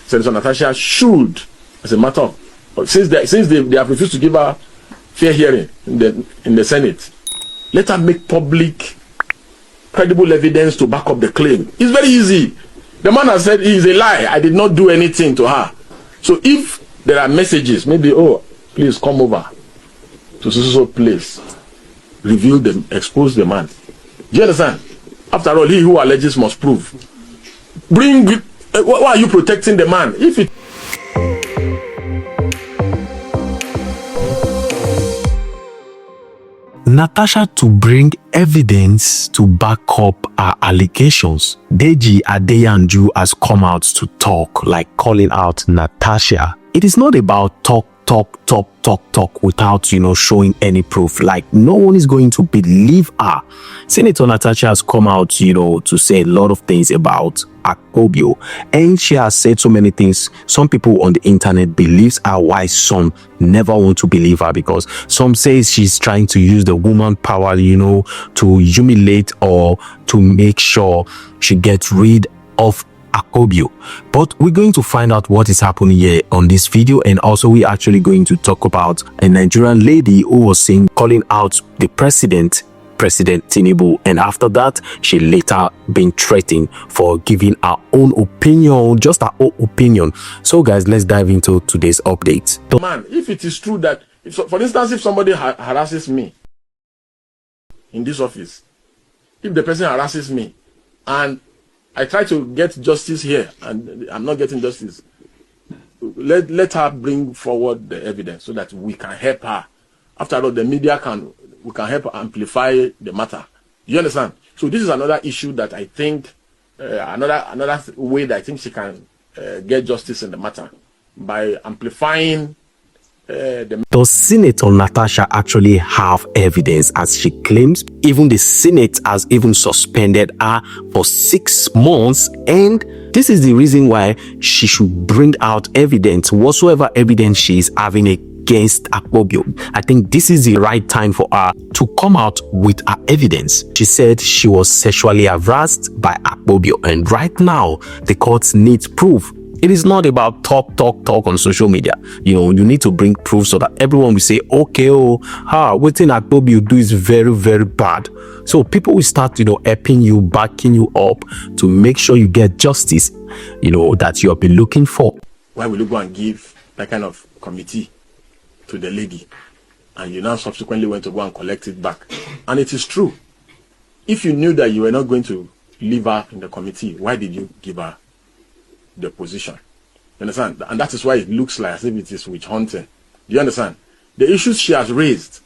Senator Natasha should, as a matter of, since they have refused to give her fair hearing in the Senate, let her make public credible evidence to back up the claim. It's very easy. The man has said he is a lie. I did not do anything to her. So if there are messages, maybe, oh, please come over to so place, reveal them, expose the man. Do you understand? After all, he who alleges must prove. Why are you protecting the man? If it Natasha to bring evidence to back up her allegations. Deji Adeyanju has come out to talk, like calling out Natasha. It is not about talk without, showing any proof. Like, no one is going to believe her. Senator Natasha has come out, to say a lot of things about akpabio, and she has said so many things. Some people on the internet believes her, while some never want to believe her, because some say she's trying to use the woman power, to humiliate or to make sure she gets rid of akpabio. But we're going to find out what is happening here on this video, and also we're actually going to talk about a Nigerian lady who was calling out the President Tinubu, and after that she later been threatened for giving her own opinion, just her own opinion. So guys, let's dive into today's update. Man, if it is true that, for instance, if somebody harasses me in this office, if the person harasses me and I try to get justice here and I'm not getting justice, let her bring forward the evidence so that we can help her. After all, the media we can help amplify the matter. You understand? So this is another issue that I think, another way that I think she can get justice in the matter, by amplifying Does Senator Natasha actually have evidence, as she claims? Even the Senate has even suspended her for 6 months, and this is the reason why she should bring out evidence, whatsoever evidence she is having against akpabio. I think this is the right time for her to come out with her evidence. She said she was sexually harassed by akpabio, and right now the courts need proof. It is not about talk on social media. You need to bring proof so that everyone will say, okay, what akpabio do is very, very bad. So people will start, helping you, backing you up to make sure you get justice, that you have been looking for. Why will you go and give that kind of committee to the lady, and you now subsequently went to go and collect it back? And it is true. If you knew that you were not going to leave her in the committee, why did you give her the position? You understand? And that is why it looks like as if it is witch hunting. Do you understand? The issues she has raised,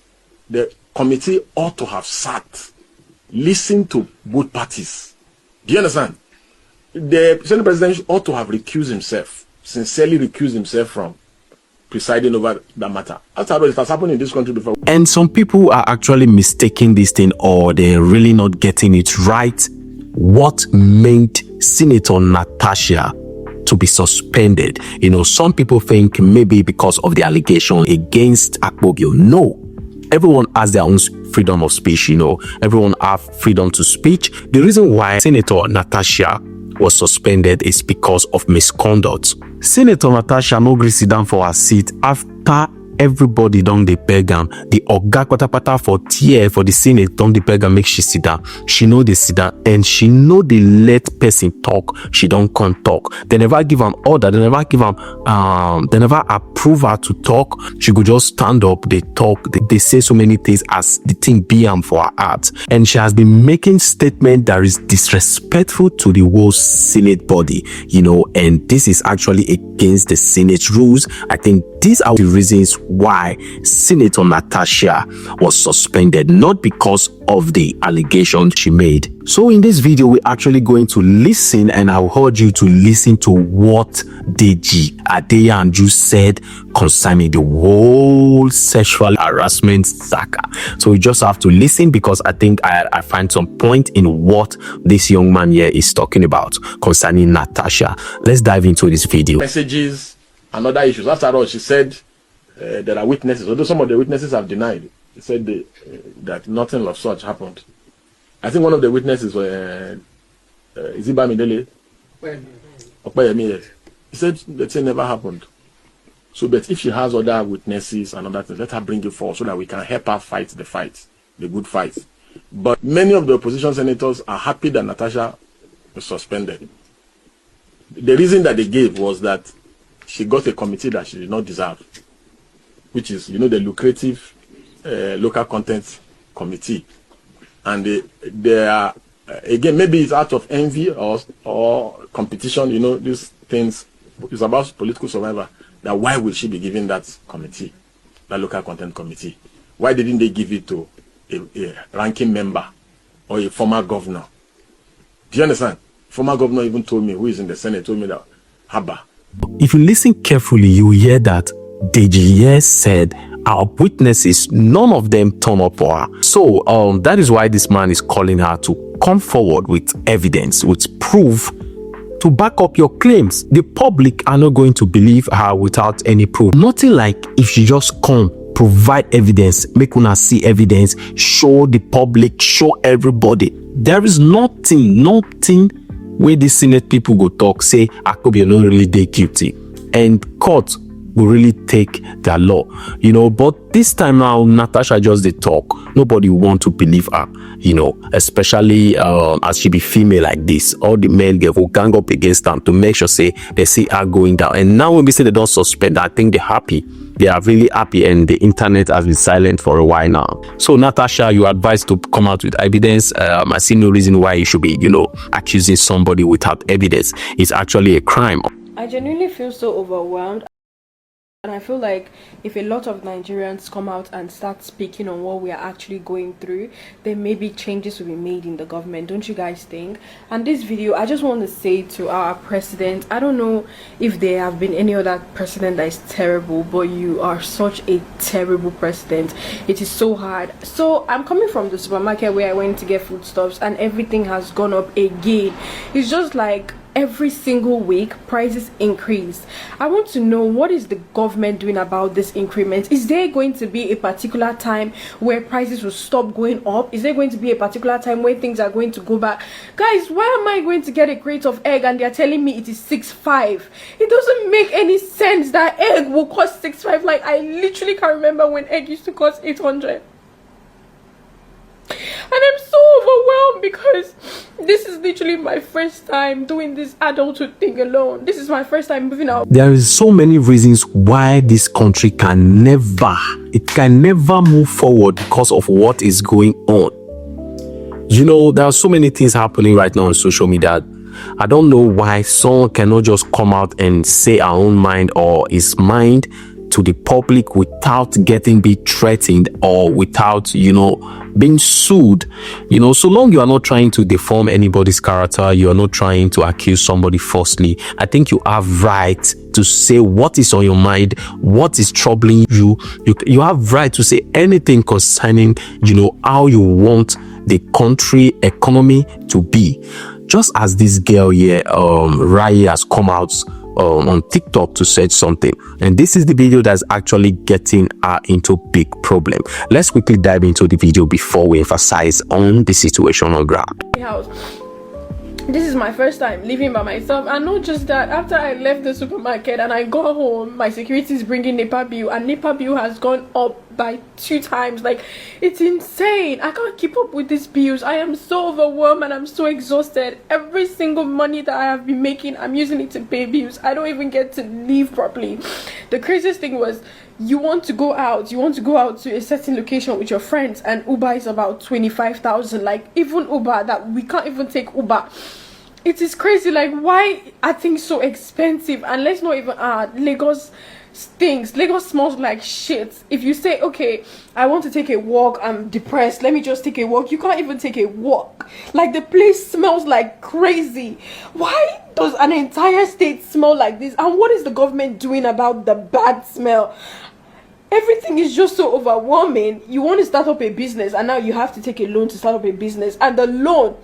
the committee ought to have sat, listened to both parties. Do you understand? The Senate President ought to have recused himself, sincerely recused himself from presiding over that matter. After all, it has happened in this country before. And some people are actually mistaking this thing, or they're really not getting it right. What made Senator Natasha to be suspended? Some people think maybe because of the allegation against akpabio. No, everyone has their own freedom of speech. Everyone have freedom to speech. The reason why Senator Natasha was suspended is because of misconduct. Senator Natasha no gree sit down for her seat after everybody don dey beg am. The oga patapata for tier for the Senate don dey beg am make she sit down. She no dey sit down, and she no dey let person talk. She don come talk. They never give am order. They never give am. They never approve her to talk. She go just stand up. They talk. They say so many things as the thing be am for her heart, and she has been making statement that is disrespectful to the whole Senate body. And this is actually against the Senate rules. I think these are the reasons why Senator Natasha was suspended, not because of the allegations she made. So in this video, we're actually going to listen, and I'll urge you to listen to what Deji Adeyanju said concerning the whole sexual harassment saga. So you just have to listen, because I think I find some point in what this young man here is talking about concerning Natasha. Let's dive into this video. Messages and other issues. After all, she said there are witnesses, although some of the witnesses have denied. They said that nothing of such happened. I think one of the witnesses was is it Bamidele? Yes. He said the thing never happened. So, but if she has other witnesses and other things, let her bring it forward so that we can help her fight the fight, the good fight. But many of the opposition senators are happy that Natasha was suspended. The reason that they gave was that she got a committee that she did not deserve, which is, you know, the lucrative local content committee. And they are, again, maybe it's out of envy or competition, you know, these things. It's about political survival. That why will she be given that committee, that local content committee? Why didn't they give it to a ranking member or a former governor? Do you understand? Former governor even told me, who is in the Senate, told me that, Haba. If you listen carefully, you hear that Deji said our witnesses, none of them turn up for her. So that is why this man is calling her to come forward with evidence, with proof to back up your claims. The public are not going to believe her without any proof. Nothing like if she just come, provide evidence, make una see evidence, show the public, show everybody. There is nothing where the Senate people go talk, say akpabio not really dey guilty, and court will really take their law, you know. But this time now, Natasha just dey talk. Nobody want to believe her, you know, especially as she be female like this. All the male girls will gang up against them to make sure say they see her going down. And now when we say they don't suspend, I think they're happy. They are really happy, and the internet has been silent for a while now. So Natasha, you are advised to come out with evidence. I see no reason why you should be, you know, accusing somebody without evidence. It's actually a crime. I genuinely feel so overwhelmed. And I feel like if a lot of Nigerians come out and start speaking on what we are actually going through, then maybe changes will be made in the government. Don't you guys think? And this video, I just want to say to our president, I don't know if there have been any other president that is terrible, but you are such a terrible president. It is so hard. So I'm coming from the supermarket where I went to get foodstuffs, and everything has gone up again. It's just like every single week prices increase. I want to know, what is the government doing about this increment? Is there going to be a particular time where prices will stop going up? Is there going to be a particular time where things are going to go back? Guys, why am I going to get a crate of egg and they're telling me it is 6.5? It doesn't make any sense that egg will cost 6.5. Like, I literally can't remember when egg used to cost 800. And I'm so overwhelmed because this is literally my first time doing this adulthood thing alone. This is my first time moving out. There is so many reasons why this country can never move forward because of what is going on. You know, there are so many things happening right now on social media. I don't know why someone cannot just come out and say our own mind or his mind to the public without getting be threatened or without, you know, being sued. You know, so long you are not trying to deform anybody's character, you are not trying to accuse somebody falsely, I think you have right to say what is on your mind, what is troubling you. You have right to say anything concerning, you know, how you want the country economy to be. Just as this girl here, Raye, has come out on TikTok to say something, and this is the video that's actually getting her into big problem. Let's quickly dive into the video before we emphasize on the situation on ground. This is my first time living by myself, and not just that, after I left the supermarket and I got home, my security is bringing NEPA bill, and NEPA bill has gone up by 2 times. Like, it's insane. I can't keep up with these bills. I am so overwhelmed and I'm so exhausted. Every single money that I have been making, I'm using it to pay bills. I don't even get to live properly. The craziest thing was, you want to go out to a certain location with your friends, and Uber is about 25,000. Like, even Uber, that we can't even take Uber. It is crazy. Like, why are things so expensive? And let's not even Lagos stinks. Lagos smells like shit. If you say, okay, I want to take a walk, I'm depressed, let me just take a walk, you can't even take a walk. Like, the place smells like crazy. Why does an entire state smell like this? And what is the government doing about the bad smell? Everything is just so overwhelming. You want to start up a business, and now you have to take a loan to start up a business, and the loan,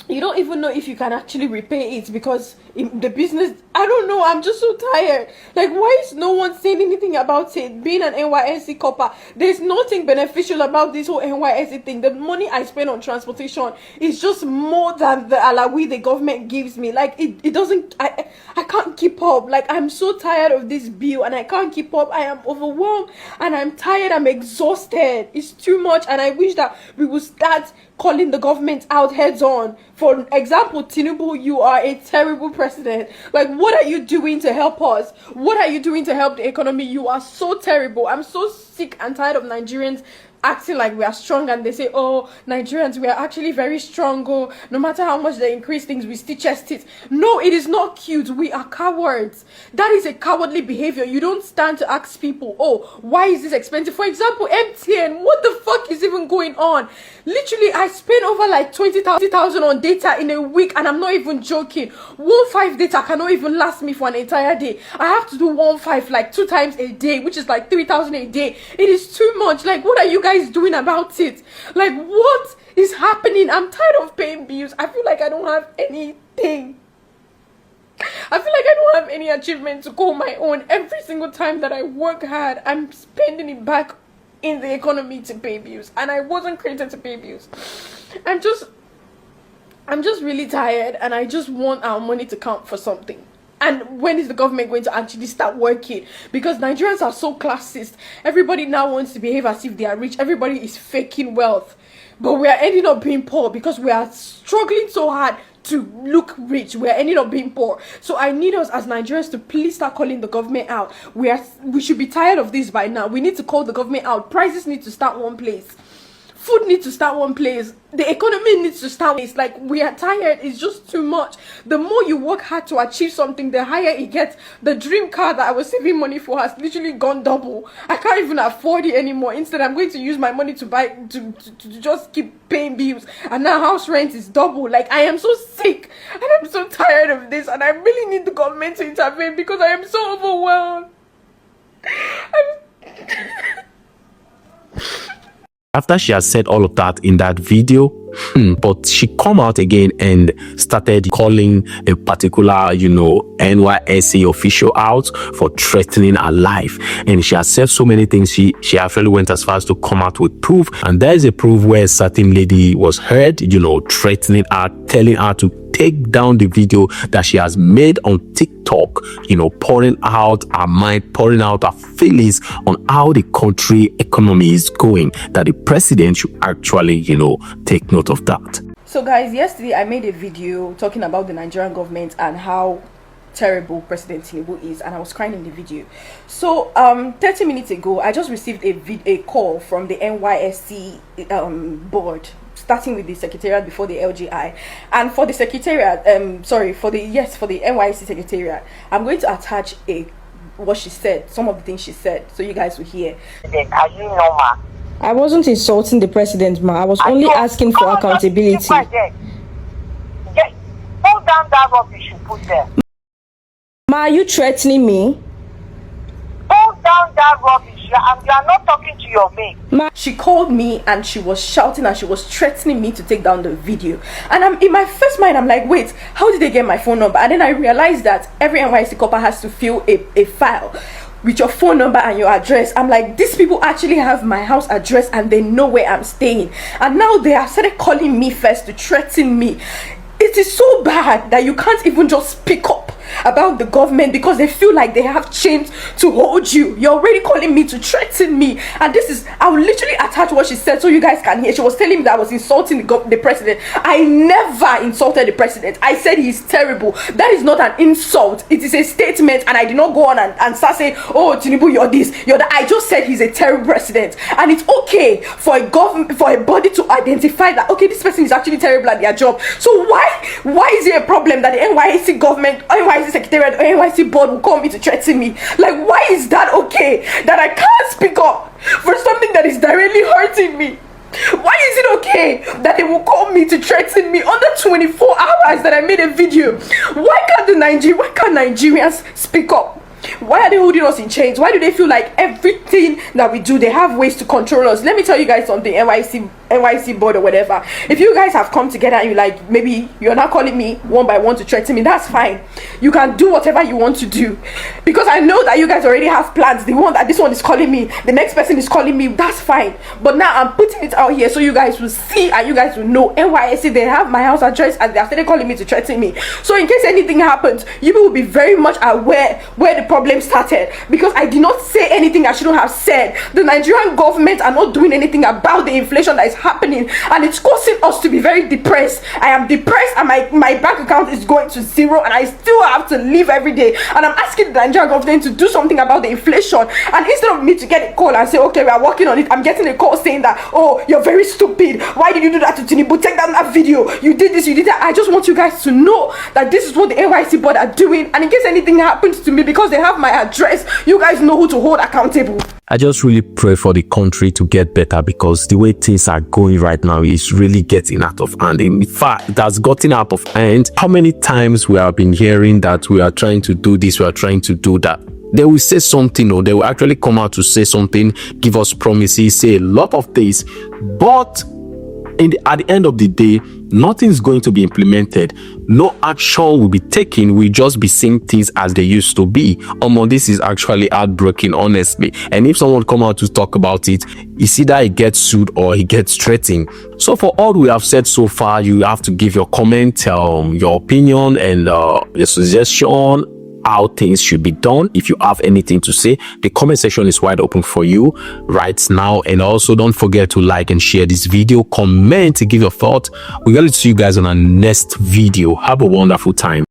you don't even know if you can actually repay it, because in the business. I don't know, I'm just so tired. Like, why is no one saying anything about it? Being an NYSC copper, there's nothing beneficial about this whole NYSC thing. The money I spend on transportation is just more than the alawi the government gives me. Like, it doesn't, I can't keep up. Like, I'm so tired of this bill and I can't keep up. I am overwhelmed and I'm tired, I'm exhausted. It's too much, and I wish that we would start calling the government out heads on. For example, Tinubu, you are a terrible president. Like, what are you doing to help us? What are you doing to help the economy? You are so terrible. I'm so sick and tired of Nigerians acting like we are strong, and they say, oh, Nigerians, we are actually very strong. Oh, no matter how much they increase things, we still chest it. No, it is not cute. We are cowards. That is a cowardly behavior. You don't stand to ask people, oh, why is this expensive? For example, MTN, what the fuck is even going on? Literally, I spent over like 20,000 on data in a week, and I'm not even joking. 1.5 data cannot even last me for an entire day. I have to do 1.5 like 2 times a day, which is like 3,000 a day. It is too much. Like, what are you guys doing about it? Like, what is happening? I'm tired of paying bills. I feel like I don't have anything. I feel like I don't have any achievement to call my own. Every single time that I work hard, I'm spending it back in the economy to pay bills, and I wasn't created to pay bills. I'm just really tired, and I just want our money to count for something. And when is the government going to actually start working? Because Nigerians are so classist. Everybody now wants to behave as if they are rich. Everybody is faking wealth, but we are ending up being poor because we are struggling so hard to look rich. We're ending up being poor. So I need us as Nigerians to please start calling the government out. We should be tired of this by now. We need to call the government out. Prices need to start one place. Food needs to start one place. The economy needs to start. It's like, we are tired. It's just too much. The more you work hard to achieve something, the higher it gets. The dream car that I was saving money for has literally gone double. I can't even afford it anymore. Instead, I'm going to use my money to buy to just keep paying bills. And now house rent is double. Like, I am so sick and I'm so tired of this, and I really need the government to intervene because I am so overwhelmed. After she has said all of that in that video, but she come out again and started calling a particular, NYSC official out for threatening her life. And she has said so many things. She actually went as far as to come out with proof. And there is a proof where a certain lady was heard, threatening her, telling her to take down the video that she has made on TikTok, pouring out her mind, pouring out her feelings on how the country economy is going, that the president should actually, take note of that. So guys, yesterday I made a video talking about the Nigerian government and how terrible President Tinubu is, and I was crying in the video. So 30 minutes ago, I just received a call from the NYSC board, starting with the secretariat before the LGI. And for the secretariat, for the NYSC secretariat, I'm going to attach what she said, some of the things she said, so you guys will hear. Are you normal? I wasn't insulting the president, ma. I was only asking for accountability. Hold down that rubbish you put there. Ma, are you threatening me? Hold down that rubbish. You are not talking to your mate. Ma, she called me and she was shouting and she was threatening me to take down the video. And I'm in my first mind, I'm like, wait, how did they get my phone number? And then I realized that every NYSC copper has to fill a file with your phone number and your address. I'm like, these people actually have my house address and they know where I'm staying. And now they have started calling me first to threaten me. It is so bad that you can't even just speak up about the government because they feel like they have chains to hold you. You're already calling me to threaten me. And this is, I will literally attach what she said so you guys can hear. She was telling me that I was insulting the president. I never insulted the president. I said he's terrible. That is not an insult. It is a statement, and I did not go on and start saying, oh, Tinubu, you're this, you're that. I just said he's a terrible president. And it's okay for a government, for a body to identify that, okay, this person is actually terrible at their job. So why is it a problem that the NYSC government, NYSC secretariat, or NYSC board will call me to threaten me? Like, why is that okay? That I can't speak up for something that is directly hurting me? Why is it okay that they will call me to threaten me under 24 hours that I made a video? Why can't Nigerians speak up? Why are they holding us in chains? Why do they feel like everything that we do, they have ways to control us? Let me tell you guys something, NYC board or whatever. If you guys have come together and you like, maybe you're not calling me one by one to threaten me, that's fine. You can do whatever you want to do, because I know that you guys already have plans. The one that this one is calling me, the next person is calling me, that's fine. But now I'm putting it out here so you guys will see and you guys will know. NYC, they have my house address and they are started calling me to threaten me. So in case anything happens, you will be very much aware where the problem started, because I did not say anything I shouldn't have said. The Nigerian government are not doing anything about the inflation that is happening, and it's causing us to be very depressed. I am depressed, and my bank account is going to zero, and I still have to live every day. And I'm asking the Nigerian government to do something about the inflation. And instead of me to get a call and say, okay, we are working on it, I'm getting a call saying that, oh, you're very stupid. Why did you do that to Tinubu? Take down that video. You did this, you did that. I just want you guys to know that this is what the NYC board are doing. And in case anything happens to me, because they have my address, you guys know who to hold accountable. I just really pray for the country to get better, because the way things are going right now is really getting out of hand. In fact, it has gotten out of hand. How many times we have been hearing that we are trying to do this, we are trying to do that. They will say something, or they will actually come out to say something, give us promises, say a lot of things, but at the end of the day, nothing's going to be implemented. No action will be taken. We'll just be seeing things as they used to be. This is actually heartbreaking, honestly. And if someone come out to talk about it, it's either he gets sued or he gets threatened. So for all we have said so far, you have to give your comment, your opinion, and your suggestion how things should be done. If you have anything to say, the comment section is wide open for you right now. And also don't forget to like and share this video, comment, give your thought. We're going to see you guys on our next video. Have a wonderful time.